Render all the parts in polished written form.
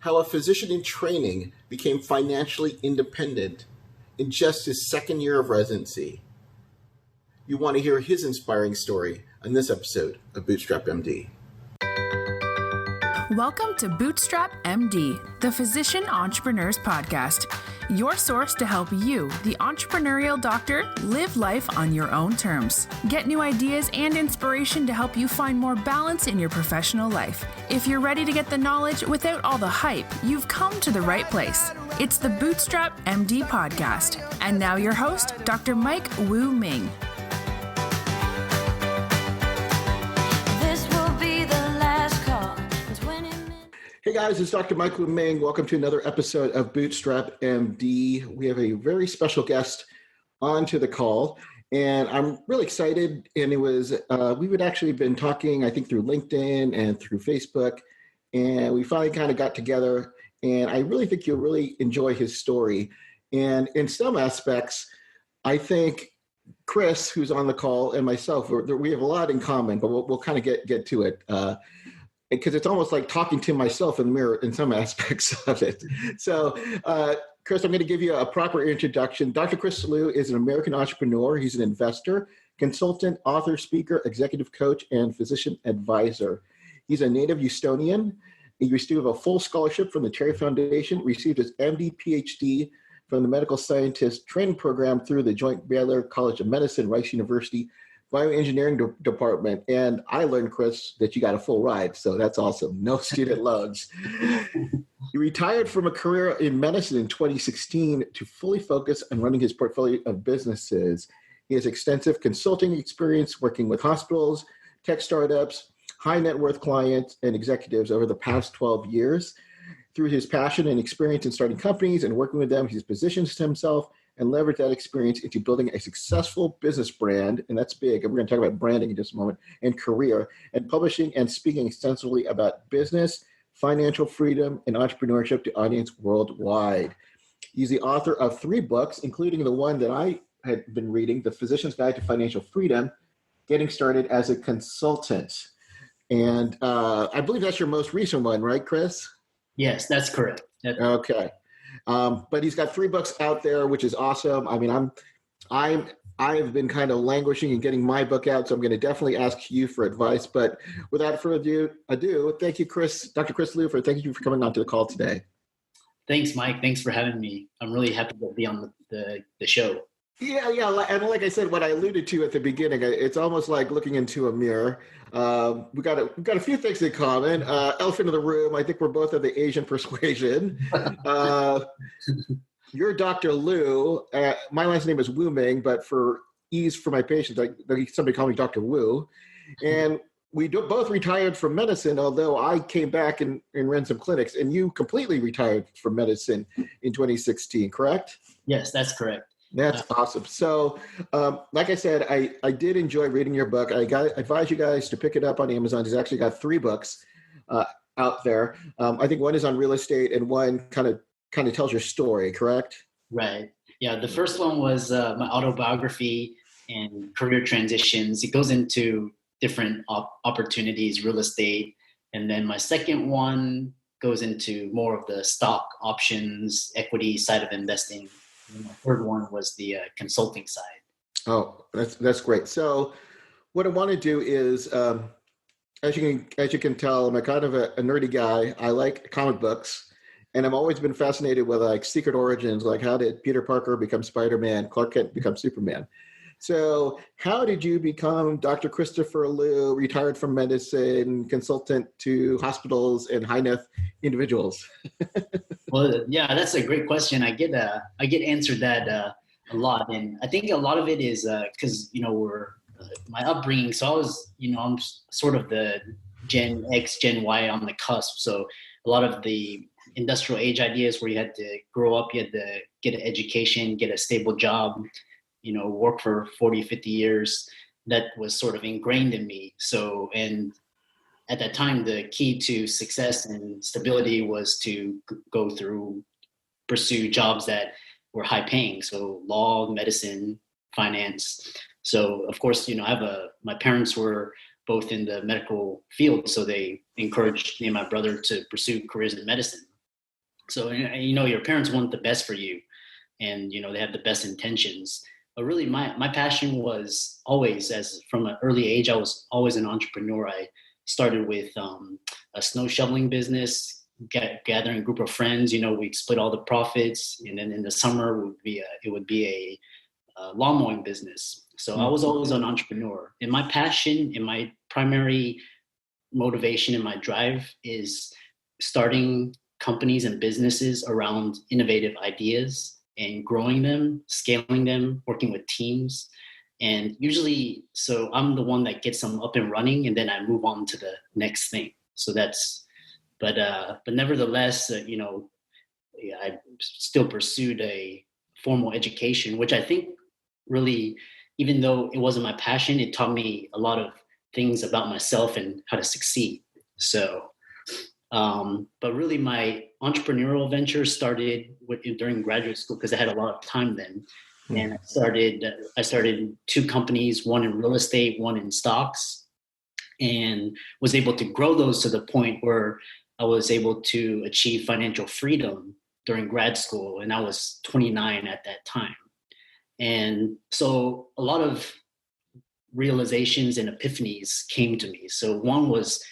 how a physician in training became financially independent in just his second year of residency. You want to hear his inspiring story on this episode of Bootstrap MD. Welcome to Bootstrap MD, the Physician Entrepreneurs Podcast, your source to help you, the entrepreneurial doctor, live life on your own terms. Get new ideas and inspiration to help you find more balance in your professional life. If you're ready to get the knowledge without all the hype, you've come to the right place. It's the Bootstrap MD Podcast. And now your host, Dr. Woo Ming. Hey guys, it's Dr. Woo Ming. Welcome to another episode of Bootstrap MD. We have a very special guest onto the call, and I'm really excited. And it was, we had actually been talking, I think, through LinkedIn and through Facebook, and we finally kind of got together, and I really think you'll really enjoy his story. And in some aspects, I think Chris, who's on the call, and myself, we have a lot in common, but we'll kind of get to it. Because it's almost like talking to myself in the mirror in some aspects of it. So, Chris, I'm going to give you a proper introduction. Dr. Christopher Loo is an American entrepreneur. He's an investor, consultant, author, speaker, executive coach, and physician advisor. He's a native Estonian. He received a full scholarship from the Terry Foundation, received his MDPhD from the Medical Scientist Training Program through the Joint Baylor College of Medicine, Rice University Bioengineering department. And I learned, Chris, that you got a full ride. So that's awesome. No student loans. He retired from a career in medicine in 2016 to fully focus on running his portfolio of businesses. He has extensive consulting experience working with hospitals, tech startups, high net worth clients, and executives over the past 12 years. Through his passion and experience in starting companies and working with them, he's positioned himself and leverage that experience into building a successful business brand, and that's big, and we're going to talk about branding in just a moment, and career, and publishing and speaking extensively about business, financial freedom, and entrepreneurship to audience worldwide. He's the author of 3 books, including the one that I had been reading, The Physician's Guide to Financial Freedom, Getting Started as a Consultant. And I believe that's your most recent one, right, Chris? Yes, that's correct. Okay. But he's got 3 books out there, which is awesome. I mean, I've been kind of languishing and getting my book out, so I'm going to definitely ask you for advice. But without further ado, thank you, Dr. Chris Loo, thank you for coming on to the call today. Thanks, Mike. Thanks for having me. I'm really happy to be on the show. Yeah. And like I said, what I alluded to at the beginning, it's almost like looking into a mirror. We've got a few things in common. Elephant in the room. I think we're both of the Asian persuasion. You're Dr. Loo. My last name is Woo Ming, but for ease for my patients, somebody call me Dr. Woo. And we both retired from medicine, although I came back and ran some clinics, and you completely retired from medicine in 2016, correct? Yes, that's correct. That's awesome. So, like I said, I did enjoy reading your book. I advise you guys to pick it up on Amazon. He's actually got 3 books out there. I think one is on real estate, and one kind of tells your story, correct? Right. Yeah. The first one was my autobiography and career transitions. It goes into different opportunities, real estate, and then my second one goes into more of the stock options, equity side of investing. And my third one was the consulting side. Oh, that's great. So what I want to do is, as you can tell, I'm a kind of a nerdy guy. I like comic books, and I've always been fascinated with like secret origins, like how did Peter Parker become Spider-Man, Clark Kent become Superman. So how did you become Dr. Christopher Loo, retired from medicine, consultant to hospitals and high-net individuals? Well, yeah, that's a great question. I get answered that a lot, and I think a lot of it is because we're my upbringing. So I was, I'm sort of the Gen X, Gen Y on the cusp. So a lot of the industrial age ideas where you had to grow up, you had to get an education, get a stable job, work for 40, 50 years, that was sort of ingrained in me. So, and at that time, the key to success and stability was to pursue jobs that were high paying. So law, medicine, finance. So of course, my parents were both in the medical field, so they encouraged me and my brother to pursue careers in medicine. So, your parents want the best for you, and, they have the best intentions. But really, my passion was always, as from an early age, I was always an entrepreneur. I started with a snow shoveling business, gathering a group of friends. We'd split all the profits, and then in the summer it would be a lawn mowing business. So I was always an entrepreneur, and my passion and my primary motivation and my drive is starting companies and businesses around innovative ideas and growing them, scaling them, working with teams. And usually, so I'm the one that gets them up and running, and then I move on to the next thing. So but nevertheless, I still pursued a formal education, which I think really, even though it wasn't my passion, it taught me a lot of things about myself and how to succeed. So, but really my entrepreneurial venture started during graduate school, because I had a lot of time then. And I started 2 companies, one in real estate, one in stocks, and was able to grow those to the point where I was able to achieve financial freedom during grad school. And I was 29 at that time. And so a lot of realizations and epiphanies came to me. So one was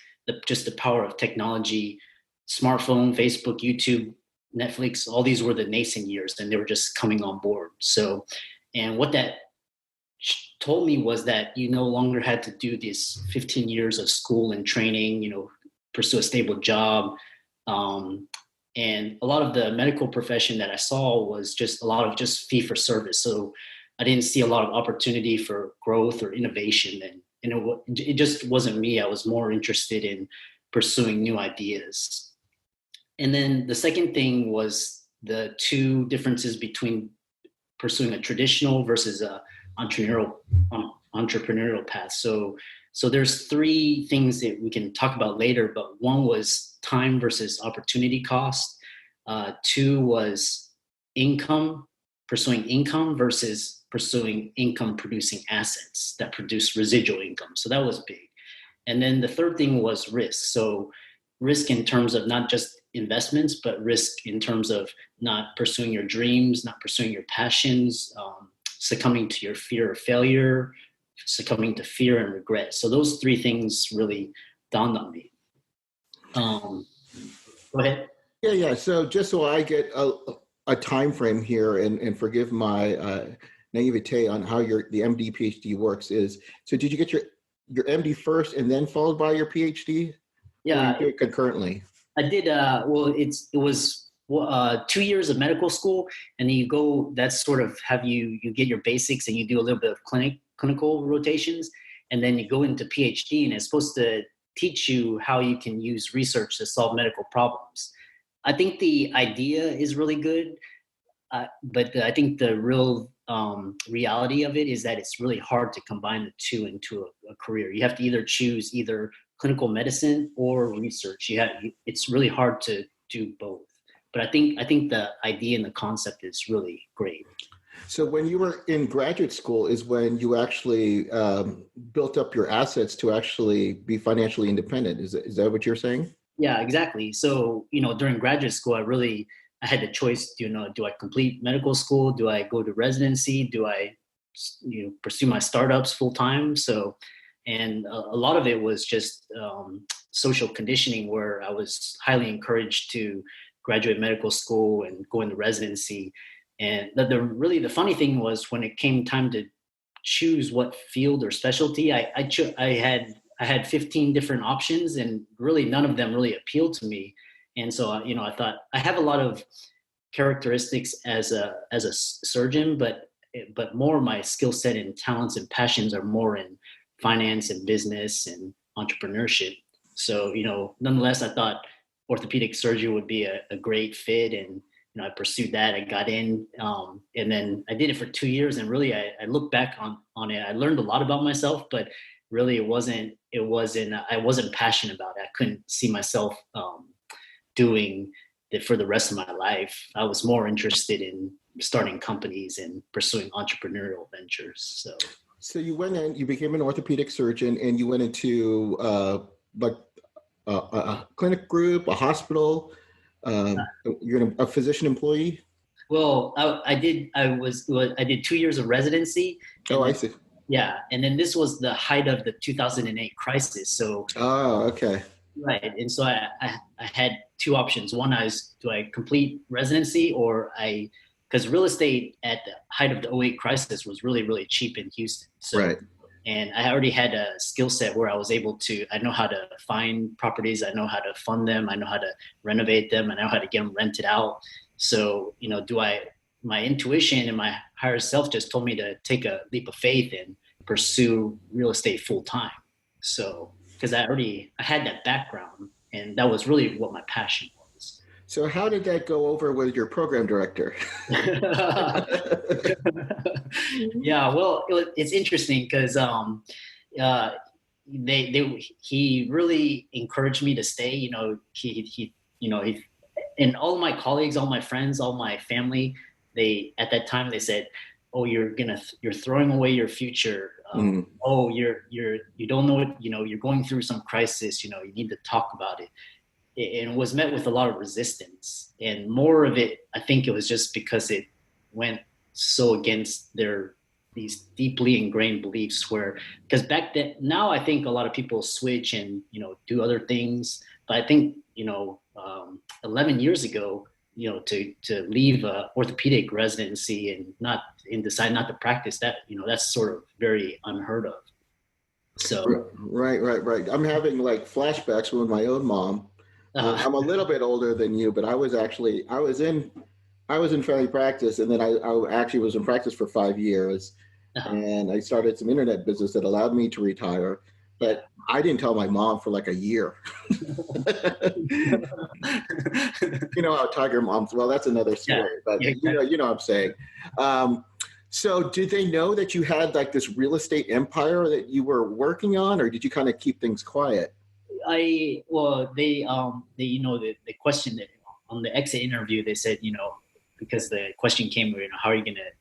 just the power of technology, smartphone, Facebook, YouTube, Netflix, all these were the nascent years, and they were just coming on board. So, and what that told me was that you no longer had to do this 15 years of school and training, pursue a stable job. And a lot of the medical profession that I saw was just a lot of just fee for service. So I didn't see a lot of opportunity for growth or innovation. And it just wasn't me. I was more interested in pursuing new ideas. And then the second thing was the 2 differences between pursuing a traditional versus a entrepreneurial path. So there's 3 things that we can talk about later, but one was time versus opportunity cost. 2 was pursuing income versus pursuing income producing assets that produce residual income. So that was big. And then the third thing was risk. So risk in terms of not just investments, but risk in terms of not pursuing your dreams, not pursuing your passions, succumbing to your fear of failure, succumbing to fear and regret. So those 3 things really dawned on me. Go ahead. Yeah. So just so I get a time frame here, and forgive my naivete on how the MD PhD works is, so did you get your MD first and then followed by your PhD? Yeah. Or you do it concurrently? I did. It was 2 years of medical school, and then you go. That's sort of you get your basics, and you do a little bit of clinical rotations, and then you go into PhD, and it's supposed to teach you how you can use research to solve medical problems. I think the idea is really good, but I think the real reality of it is that it's really hard to combine the 2 into a career. You have to either choose clinical medicine or research. It's really hard to do both. But I think the idea and the concept is really great. So when you were in graduate school is when you actually built up your assets to actually be financially independent. Is that what you're saying? Yeah, exactly. So, during graduate school, I had the choice, do I complete medical school? Do I go to residency? Do I, pursue my startups full time? So, and a lot of it was just social conditioning, where I was highly encouraged to graduate medical school and go into residency. And the funny thing was, when it came time to choose what field or specialty, I had 15 different options, and really none of them really appealed to me. And so, I thought I have a lot of characteristics as a surgeon, but more my skill set and talents and passions are more in finance and business and entrepreneurship. So, nonetheless, I thought orthopedic surgery would be a great fit, and I pursued that. I got in, and then I did it for 2 years. And really, I look back on it. I learned a lot about myself, but really, I wasn't passionate about it. I couldn't see myself doing it for the rest of my life. I was more interested in starting companies and pursuing entrepreneurial ventures. So you went in, you became an orthopedic surgeon, and you went into a clinic group, a hospital. You're a physician employee? Well, I did 2 years of residency. Oh, I Then, see. yeah, and then this was the height of the 2008 crisis. So Oh, okay. right, and so I had two options. One is, do I complete residency, or because real estate at the height of the '08 crisis was really, really cheap in Houston. So, Right. and I already had a skill set where I was able to, I know how to find properties, I know how to fund them, I know how to renovate them, I know how to get them rented out. So, my intuition and my higher self just told me to take a leap of faith and pursue real estate full time. So, because I had that background, and that was really what my passion was. So how did that go over with your program director? Yeah, well, it's interesting because he really encouraged me to stay. He and all my colleagues, all my friends, all my family, at that time they said, "Oh, you're throwing away your future. Oh, you don't know it. You're going through some crisis. You need to talk about it." And it was met with a lot of resistance, and more of it, I think it was just because it went so against these deeply ingrained beliefs. Because back then, now I think a lot of people switch and do other things, but I think 11 years ago, to leave a orthopedic residency and decide not to practice that, that's sort of very unheard of. So Right. I'm having like flashbacks with my own mom. I'm a little bit older than you, but I was in family practice, and then I actually was in practice for 5 years, and I started some internet business that allowed me to retire. But I didn't tell my mom for like a year. You know how tiger moms, well, that's another story, but you know what I'm saying. So did they know that you had like this real estate empire that you were working on, or did you kind of keep things quiet? They the question that on the exit interview, they said, because the question came, how are you going to,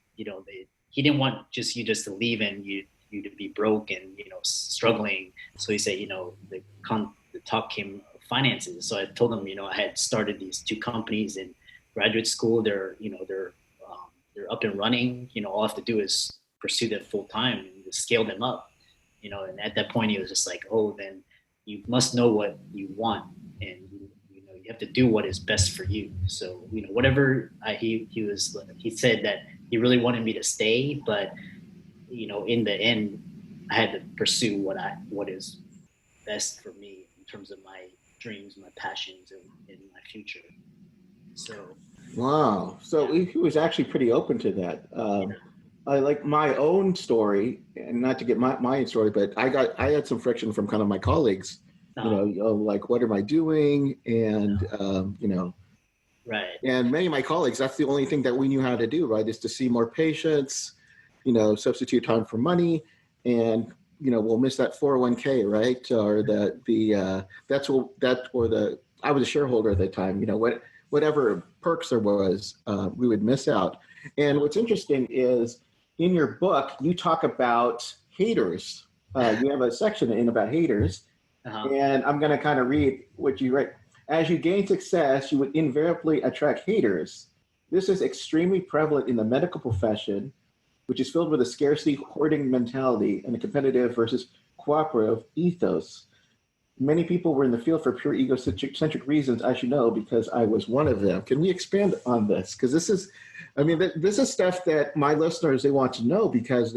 he didn't want you just to leave and you to be broke and, struggling. So he said, the talk came finances. So I told him, I had started these two companies in graduate school. They're up and running. All I have to do is pursue them full time and scale them up. And at that point he was just like, oh, then you must know what you want, and you have to do what is best for you. So whatever he said that he really wanted me to stay, but in the end I had to pursue what is best for me in terms of my dreams, my passions, and my future. So Wow. So he was actually pretty open to that. I like my own story, and not to get my own story, but I had some friction from kind of my colleagues, like, what am I doing? And, right. And many of my colleagues, that's the only thing that we knew how to do, right? Is to see more patients, substitute time for money, and, we'll miss that 401k, right? Or I was a shareholder at the time, whatever perks there was, we would miss out. And what's interesting is, in your book, you talk about haters. You have a section about haters, and I'm going to kind of read what you write. As you gain success, you would invariably attract haters. This is extremely prevalent in the medical profession, which is filled with a scarcity hoarding mentality and a competitive versus cooperative ethos. Many people were in the field for pure egocentric reasons, as you know, because I was one of them. Can we expand on this? Because this is stuff that my listeners, they want to know, because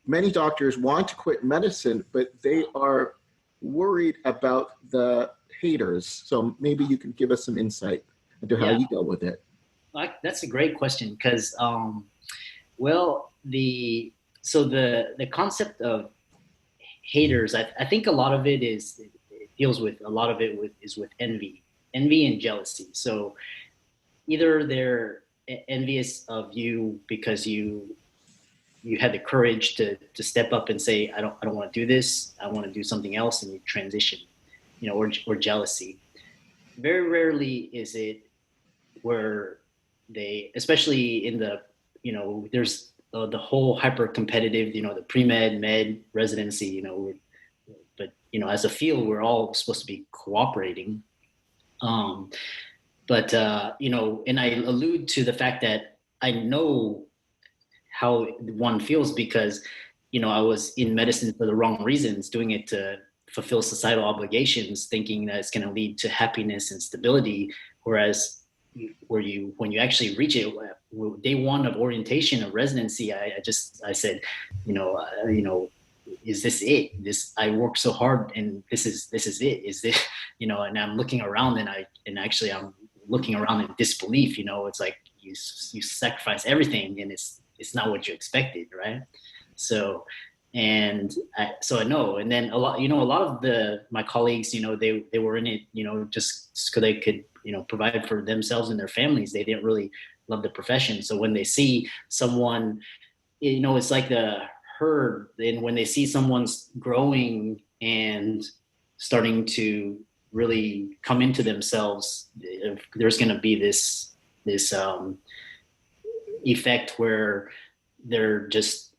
many doctors want to quit medicine, but they are worried about the haters. So maybe you can give us some insight into how you deal with it. That's a great question, because, the concept of haters, I think a lot of it is with envy and jealousy. So either they're envious of you because you had the courage to step up and say, I don't want to do this, I want to do something else, and you transition, or jealousy. Very rarely is it where they, especially in the, there's the whole hyper competitive, the pre-med, med, residency, but as a field, we're all supposed to be cooperating. But and I allude to the fact that I know how one feels because, I was in medicine for the wrong reasons, doing it to fulfill societal obligations, thinking that it's going to lead to happiness and stability. Whereas when you actually reach it, day one of orientation of residency, I said, is this it? I worked so hard and this is it. Is this, and I'm looking around and I'm looking around in disbelief. It's like you sacrifice everything and it's not what you expected, right? So I know. And then a lot of my colleagues, they were in it, just so they could, provide for themselves and their families. They didn't really love the profession. So when they see someone, it's like the herd. And when they see someone's growing and starting to really come into themselves, there's going to be this effect where they're just,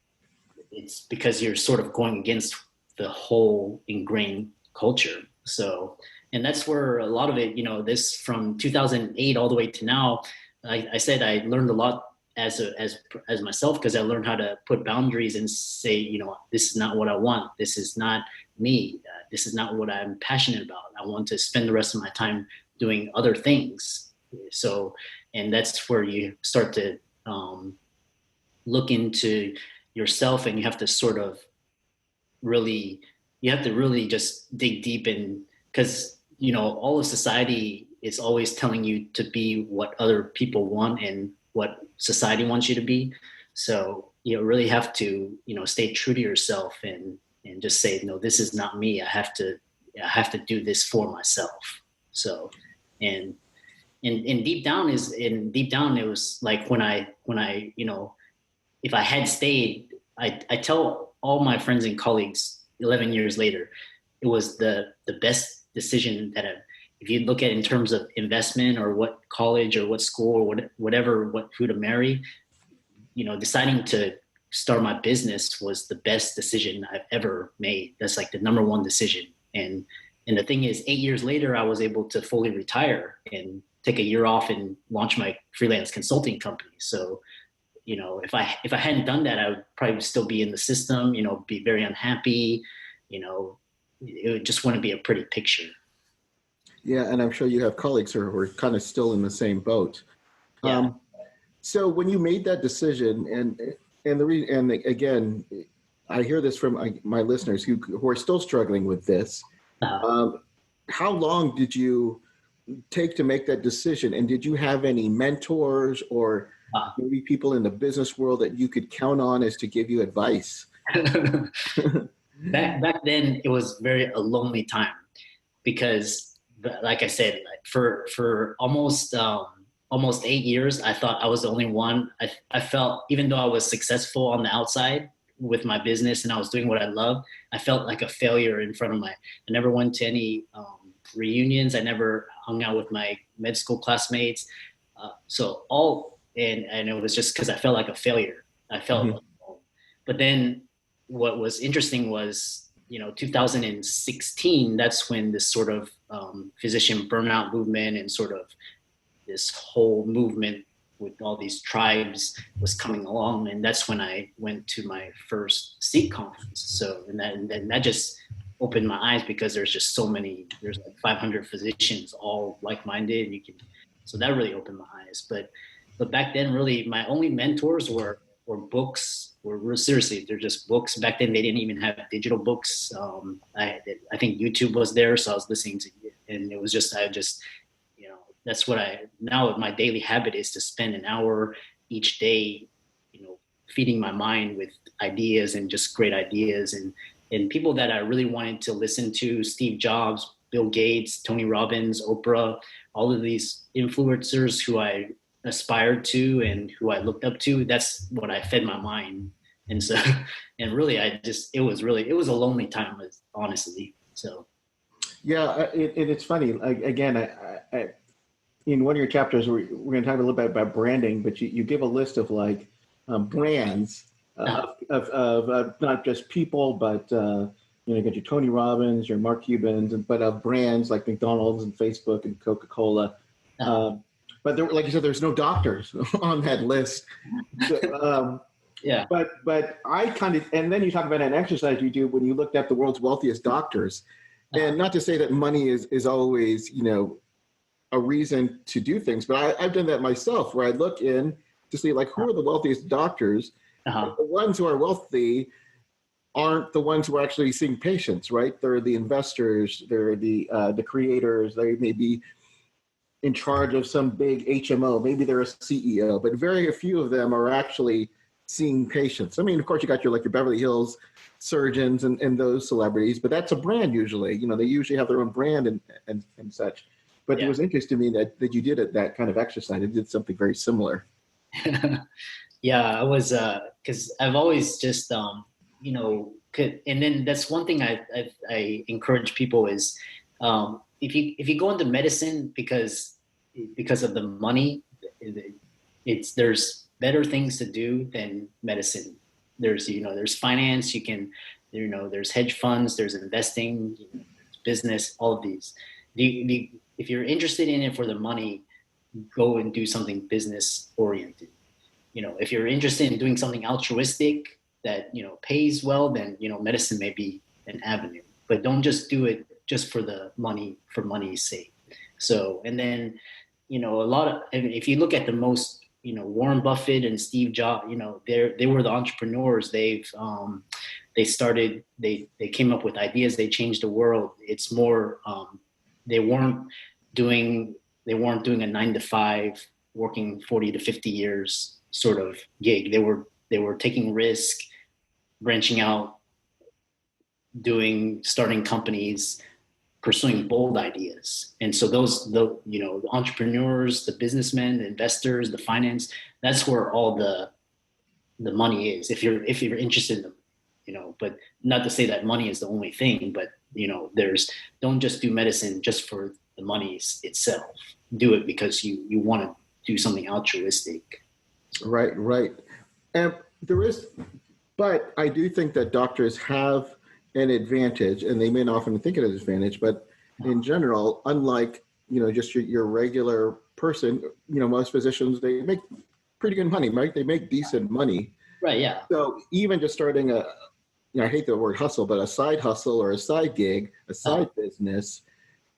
it's because you're sort of going against the whole ingrained culture. So, and that's where a lot of it, this from 2008 all the way to now, I said I learned a lot as myself, because I learned how to put boundaries and say, this is not what I want. This is not me. This is not what I'm passionate about. I want to spend the rest of my time doing other things. So, and that's where you start to look into yourself, and you have to sort of really just dig deep in, because all of society is always telling you to be what other people want and what society wants you to be. So you really have to stay true to yourself and just say, no, this is not me. I have to do this for myself. So and deep down it was like when I if I had stayed, I tell all my friends and colleagues 11 years later, it was the best decision that if you look at in terms of investment or what college or what school or whatever, who to marry, deciding to start my business was the best decision I've ever made. That's like the number one decision. And the thing is, 8 years later, I was able to fully retire and take a year off and launch my freelance consulting company. So, if I hadn't done that, I would probably still be in the system, be very unhappy, it just wouldn't be a pretty picture. Yeah, and I'm sure you have colleagues who are kind of still in the same boat. Yeah. So when you made that decision, and again, I hear this from my listeners who are still struggling with this. How long did you take to make that decision? And did you have any mentors or maybe people in the business world that you could count on as to give you advice? Back then, it was a lonely time, because, like I said, for almost 8 years, I thought I was the only one. I felt, even though I was successful on the outside with my business and I was doing what I loved, I felt like a failure in front of I never went to any reunions. I never hung out with my med school classmates. And it was just because I felt like a failure. I felt alone. But then what was interesting was, 2016, that's when this sort of physician burnout movement and sort of this whole movement with all these tribes was coming along. And that's when I went to my first SEEK conference. So, and that just opened my eyes, because there's just so many, there's like 500 physicians, all like-minded. So that really opened my eyes. But back then, really, my only mentors were books. Seriously, they're just books. Back then, they didn't even have digital books. I think YouTube was there, so I was listening to it, and it was just, that's what now my daily habit is to spend an hour each day, feeding my mind with ideas and just great ideas and people that I really wanted to listen to: Steve Jobs, Bill Gates, Tony Robbins, Oprah, all of these influencers who I aspired to and who I looked up to. That's what I fed my mind. And so, and really, it was a lonely time, honestly. So. Yeah. It's funny. Again, I in one of your chapters, we're going to talk a little bit about branding, but you give a list of brands of not just people, but you got your Tony Robbins, your Mark Cubans, but of brands like McDonald's and Facebook and Coca-Cola. But there, like you said, there's no doctors on that list. So, Yeah. but I kind of, and then you talk about an exercise you do when you looked at the world's wealthiest doctors, and not to say that money is always, a reason to do things, but I've done that myself, where I look in to see like who are the wealthiest doctors. Uh-huh. The ones who are wealthy aren't the ones who are actually seeing patients, right? They're the investors, they're the creators, they may be in charge of some big HMO, maybe they're a CEO, but very few of them are actually seeing patients. I mean, of course, you got your Beverly Hills surgeons and those celebrities, but that's a brand usually. They usually have their own brand and such. But Yeah. it was interesting to me that you did it, that kind of exercise. It did something very similar. Yeah, I was because I've always just and then that's one thing I encourage people is if you go into medicine because of the money, there's better things to do than medicine. There's finance, there's hedge funds, there's investing, there's business, all of these. If you're interested in it for the money, go and do something business oriented. If you're interested in doing something altruistic that pays well, then medicine may be an avenue, but don't just do it just for the money for money's sake. So, and then if you look at the most Warren Buffett and Steve Jobs, they were the entrepreneurs. They came up with ideas, they changed the world. It's more they weren't doing a 9-to-5 working 40 to 50 years sort of gig. They were taking risk, branching out, starting companies, pursuing bold ideas. And so the entrepreneurs, the businessmen, the investors, the finance, that's where all the money is. If you're interested in them, but not to say that money is the only thing, but don't just do medicine just for the money itself. Do it because you want to do something altruistic. Right. And but I do think that doctors have an advantage, and they may not often think it as an advantage, but in general, unlike, just your regular person, most physicians, they make pretty good money, right? They make decent money. Right, yeah. So even just starting I hate the word hustle, but a side hustle or a side gig, a side business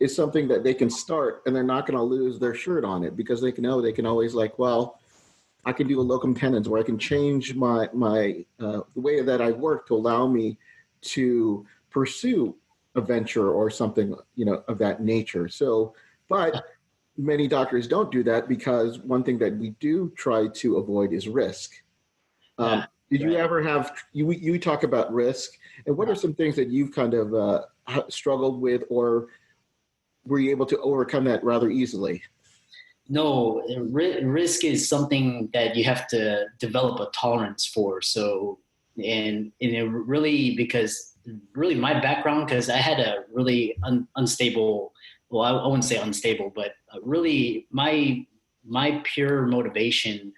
is something that they can start, and they're not going to lose their shirt on it, because they know they can always I can do a locum tenens, where I can change my the way that I work to allow me to pursue a venture or something, of that nature. So, but many doctors don't do that, because one thing that we do try to avoid is risk. Did you ever have, you talk about risk, and what are some things that you've kind of struggled with, or were you able to overcome that rather easily? No, risk is something that you have to develop a tolerance for. So, and it really, because really my background, because I had a really unstable, well, I wouldn't say unstable, but really my pure motivation,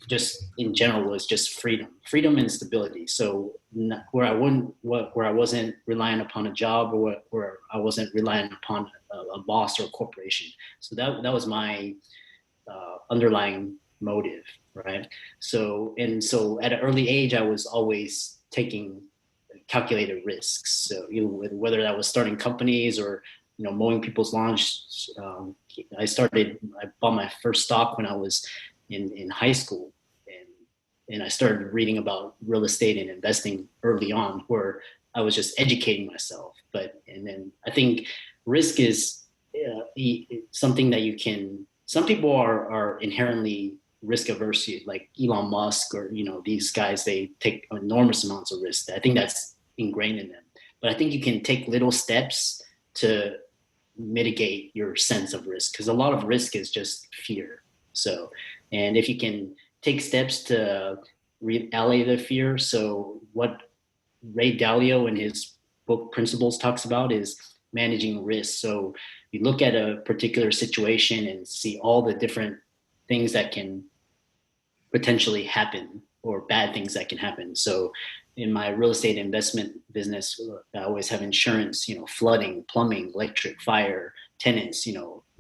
just in general, was just freedom and stability. So where I wasn't relying upon a job, or where I wasn't relying upon a boss or a corporation. So that was my underlying motive, right? So at an early age, I was always taking calculated risks. So whether that was starting companies or mowing people's lawns. I bought my first stock when I was in high school, and I started reading about real estate and investing early on, where I was just educating myself. And then I think risk is something that some people are inherently risk averse, like Elon Musk, or these guys, they take enormous amounts of risk. I think that's ingrained in them. But I think you can take little steps to mitigate your sense of risk, because a lot of risk is just fear. So, and if you can take steps to allay the fear. So what Ray Dalio in his book Principles talks about is managing risk. So you look at a particular situation and see all the different things that can potentially happen, or bad things that can happen. So in my real estate investment business, I always have insurance, flooding, plumbing, electric, fire, tenants,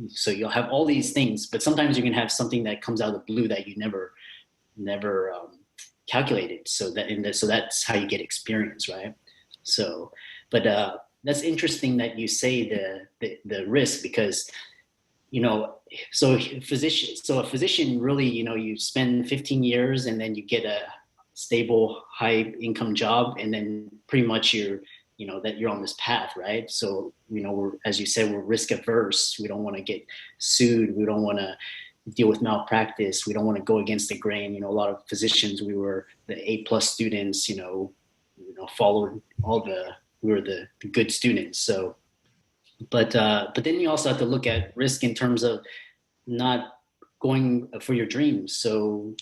So you'll have all these things, but sometimes you can have something that comes out of the blue that you never calculated. So that's how you get experience, right? So, but that's interesting that you say the risk, because so a physician really, you spend 15 years and then you get a stable high income job, and then pretty much that you're on this path, right? So as you said, we're risk averse. We don't want to get sued. We don't want to deal with malpractice. We don't want to go against the grain. A lot of physicians, we were the A+ students, followed we were the good students. So, but then you also have to look at risk in terms of not going for your dreams. So,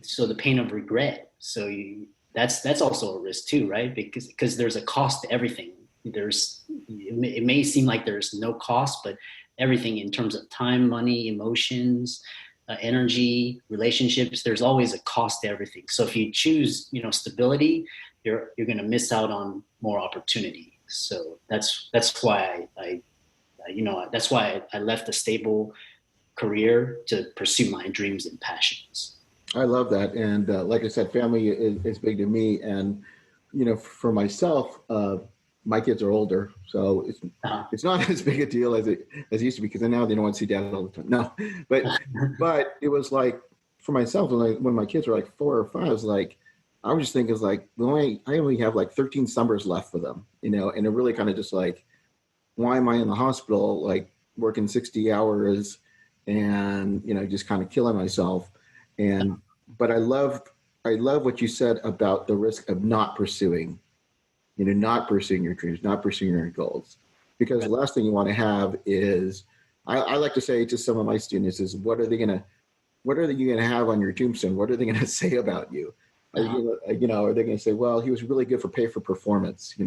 so the pain of regret. So that's also a risk too, right? Because there's a cost to everything. It may seem like there's no cost, but everything in terms of time, money, emotions, energy, relationships, there's always a cost to everything. So if you choose, stability, you're going to miss out on more opportunity. So that's why that's why I left a stable career to pursue my dreams and passions. I love that. And like I said, family is big to me. And, for myself, my kids are older, so it's not as big a deal as it used to be, because now they don't want to see dad all the time. No, but it was like, for myself, when my kids were like 4 or 5, I was just thinking, I only have like 13 summers left for them, and it really kind of just like, why am I in the hospital, like working 60 hours and, just kind of killing myself. But I love what you said about the risk of not pursuing your dreams, not pursuing your goals, because the last thing you want to have is, I like to say to some of my students is, what are you going to have on your tombstone? What are they going to say about you? Are they going to say, well, he was really good for pay for performance. He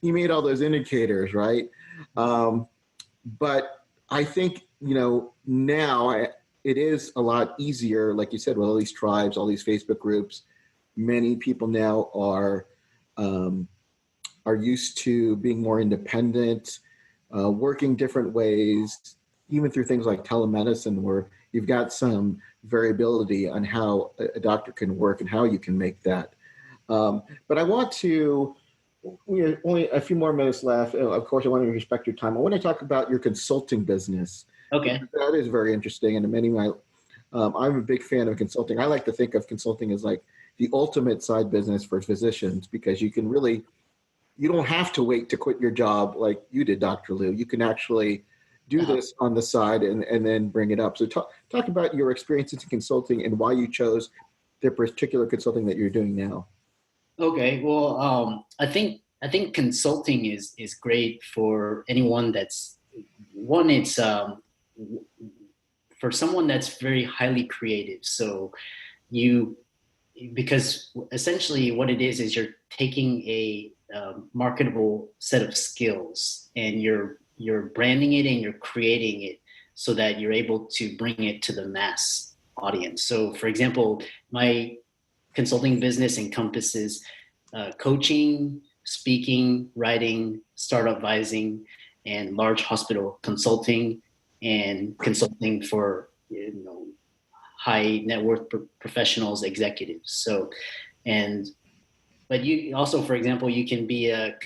made all those indicators, right? But I think, now it is a lot easier, like you said, with all these tribes, all these Facebook groups. Many people now are used to being more independent, working different ways, even through things like telemedicine, where you've got some variability on how a doctor can work and how you can make that. But I want to, we have only a few more minutes left. Of course, I want to respect your time. I want to talk about your consulting business. Okay. That is very interesting. And I'm a big fan of consulting. I like to think of consulting as like the ultimate side business for physicians, because you don't have to wait to quit your job like you did, Dr. Loo. You can actually do this on the side and then bring it up. So talk about your experiences in consulting and why you chose the particular consulting that you're doing now. Okay. Well, I think consulting is great for anyone it's for someone that's very highly creative. So because essentially what it is you're taking a marketable set of skills and you're branding it and you're creating it so that you're able to bring it to the mass audience. So for example, my consulting business encompasses coaching, speaking, writing, startup advising, and large hospital consulting, and consulting for high net worth professionals, executives. So, but you also, for example, you can be a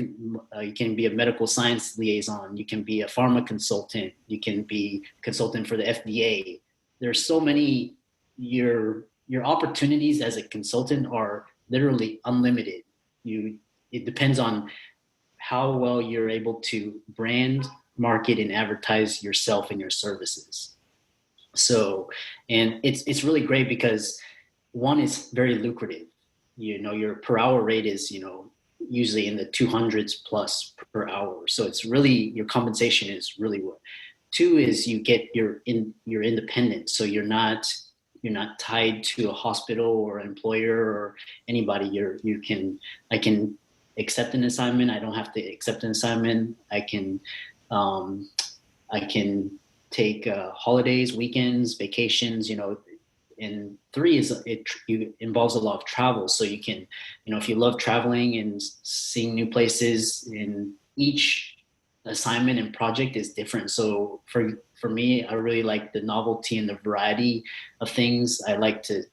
medical science liaison. You can be a pharma consultant. You can be consultant for the FDA. There's so many. Your opportunities as a consultant are literally unlimited. It depends on how well you're able to brand, market, and advertise yourself and your services. So, and it's really great because one, is very lucrative. Your per hour rate is, usually in the 200s plus per hour. So it's really, your compensation is really what. Two is you get your independence. So you're not tied to a hospital or employer or anybody. I can accept an assignment. I don't have to accept an assignment. I can take holidays, weekends, vacations, and three is it involves a lot of travel. So you can, if you love traveling and seeing new places, in each assignment and project is different. So for me, I really like the novelty and the variety of things. I like to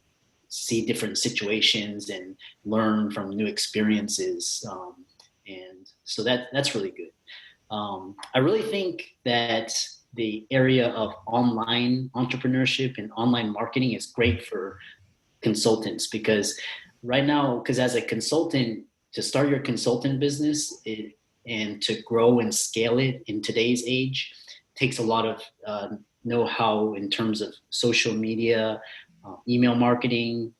see different situations and learn from new experiences. And so that's really good. I really think that the area of online entrepreneurship and online marketing is great for consultants, because right now, because as a consultant, to start your consultant business and to grow and scale it in today's age takes a lot of know-how in terms of social media, email marketing,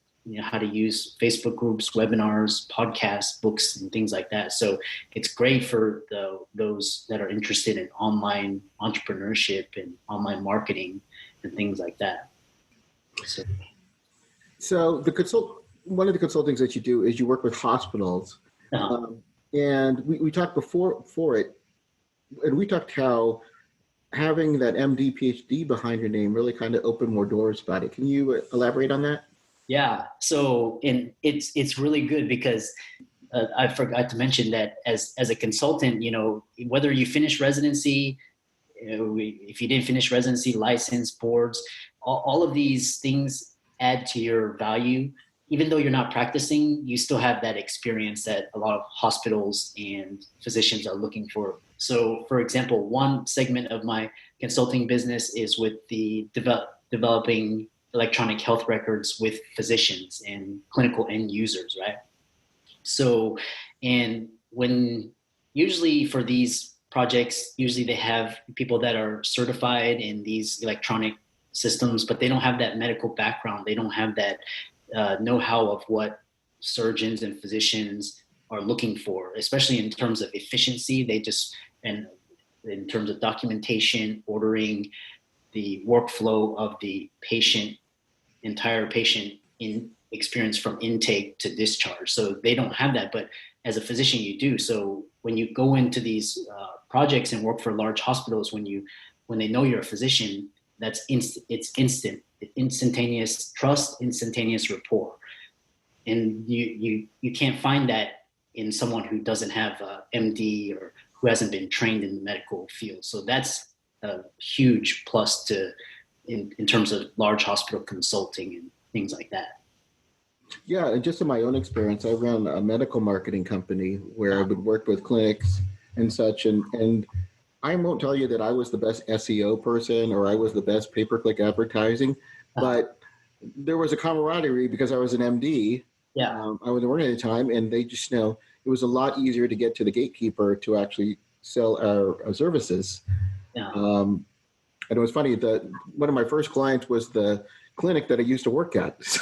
how to use Facebook groups, webinars, podcasts, books, and things like that. So it's great for those that are interested in online entrepreneurship and online marketing and things like that. So one of the consultings that you do is you work with hospitals, and we talked before it, and we talked how having that MD PhD behind your name really kind of opened more doors about it. Can you elaborate on that? Yeah. So, and it's really good because I forgot to mention that as a consultant, whether you finish residency, if you didn't finish residency, license, boards, all of these things add to your value. Even though you're not practicing, you still have that experience that a lot of hospitals and physicians are looking for. So, for example, one segment of my consulting business is with the developing electronic health records with physicians and clinical end users, right? So, and when usually for these projects, usually they have people that are certified in these electronic systems, but they don't have that medical background. They don't have that know-how of what surgeons and physicians are looking for, especially in terms of efficiency. And in terms of documentation, ordering, the workflow of the entire patient in experience from intake to discharge. So they don't have that, but as a physician you do. So when you go into these projects and work for large hospitals, when they know you're a physician, it's instantaneous trust, instantaneous rapport. And you can't find that in someone who doesn't have a MD or who hasn't been trained in the medical field. So that's a huge plus in terms of large hospital consulting and things like that. Yeah, and just in my own experience, I ran a medical marketing company where I would work with clinics and such, and I won't tell you that I was the best SEO person or I was the best pay-per-click advertising, but there was a camaraderie because I was an MD. Yeah, I was working at the time, and they just know it was a lot easier to get to the gatekeeper to actually sell our services. Yeah. And it was funny that one of my first clients was the clinic that I used to work at. So,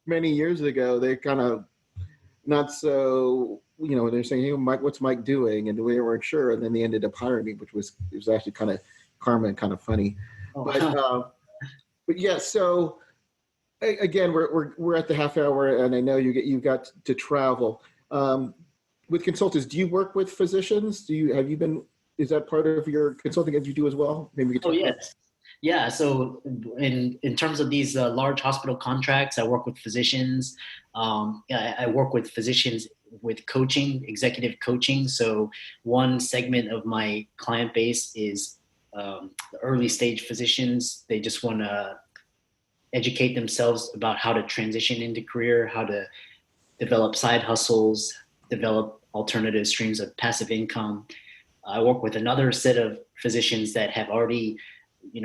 many years ago, they kind of not so, they're saying, hey, Mike, what's Mike doing? And we weren't sure. And then they ended up hiring me, it was actually kind of karma and kind of funny. Oh, but yeah, so again, we're at the half hour, and I know you've got to travel. With consultants, do you work with physicians? Is that part of your consulting that you do as well? Maybe we could talk yes. Yeah. So in terms of these large hospital contracts, I work with physicians. I work with physicians with coaching, executive coaching. So one segment of my client base is the early stage physicians. They just want to educate themselves about how to transition into career, how to develop side hustles, develop alternative streams of passive income. I work with another set of physicians that have already,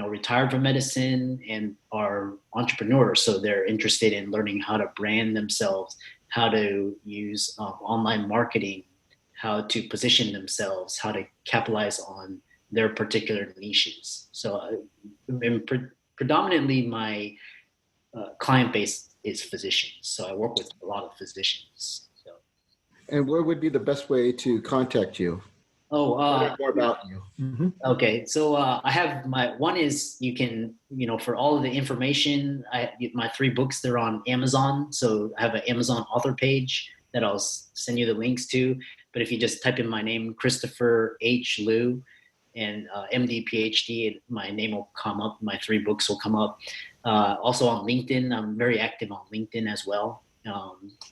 retired from medicine and are entrepreneurs. So they're interested in learning how to brand themselves, how to use online marketing, how to position themselves, how to capitalize on their particular niches. So predominantly my client base is physicians. So I work with a lot of physicians. So. And what would be the best way to contact you? More about you. Mm-hmm. Okay. So I have one is you can, for all of the information, my 3 books, they're on Amazon. So I have an Amazon author page that I'll send you the links to. But if you just type in my name, Christopher H. Loo, and MD PhD, my name will come up. My 3 books will come up. Also on LinkedIn, I'm very active on LinkedIn as well.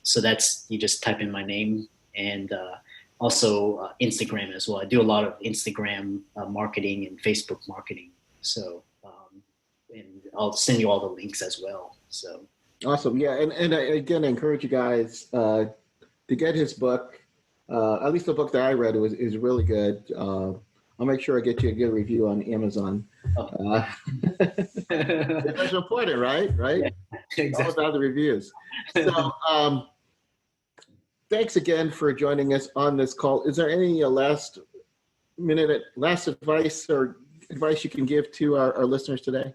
So you just type in my name, and also Instagram as well. I do a lot of Instagram marketing and Facebook marketing. So, and I'll send you all the links as well. So awesome. Yeah. And again, I encourage you guys to get his book. At least the book that I read is really good. I'll make sure I get you a good review on Amazon. That's important, right? Yeah, exactly. All about the reviews. So, thanks again for joining us on this call. Is there any last advice or advice you can give to our listeners today?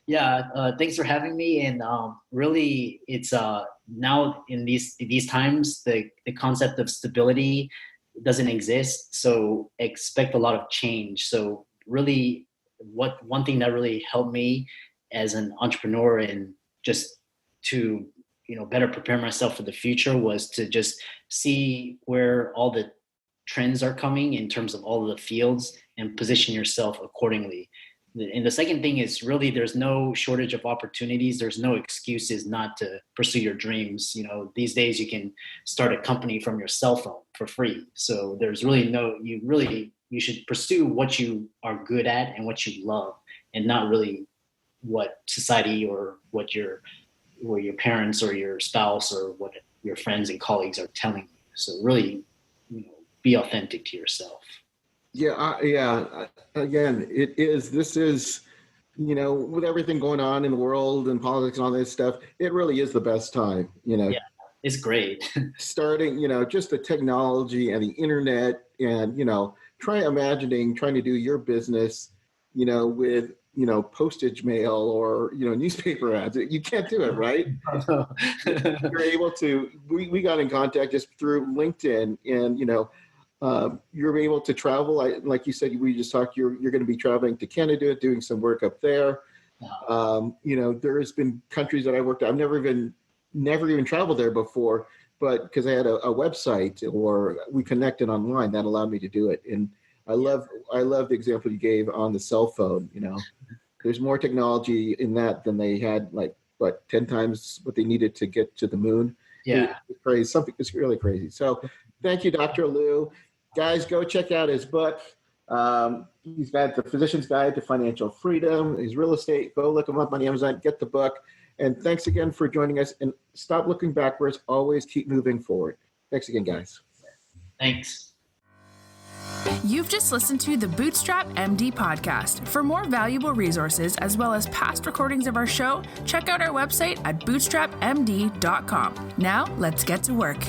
Yeah, thanks for having me. And really, it's now in these times, the concept of stability doesn't exist. So expect a lot of change. So really, one thing that really helped me as an entrepreneur and just to better prepare myself for the future was to just see where all the trends are coming in terms of all of the fields and position yourself accordingly. And the second thing is really there's no shortage of opportunities. There's no excuses not to pursue your dreams. These days you can start a company from your cell phone for free. So there's really you should pursue what you are good at and what you love, and not really what society or what your parents or your spouse or what your friends and colleagues are telling you. So really, be authentic to yourself. Yeah. Again, this is, with everything going on in the world and politics and all this stuff, it really is the best time, Yeah, it's great. Starting, just the technology and the internet and, trying to do your business, with, postage mail or, newspaper ads. You can't do it, right? You're able to, we got in contact just through LinkedIn and, you're able to travel. Like you said, we just talked, you're going to be traveling to Canada, doing some work up there. There has been countries that I worked at. I've never even traveled there before, but because I had a website or we connected online, that allowed me to do it. And I love the example you gave on the cell phone. There's more technology in that than they had, 10 times what they needed to get to the moon. Yeah. It's crazy. It's really crazy. So thank you, Dr. Loo. Guys, go check out his book. He's got The Physician's Guide to Financial Freedom, his real estate. Go look him up on Amazon, get the book. And thanks again for joining us. And stop looking backwards. Always keep moving forward. Thanks again, guys. Thanks. You've just listened to the Bootstrap MD podcast. For more valuable resources, as well as past recordings of our show, check out our website at bootstrapmd.com. Now, let's get to work.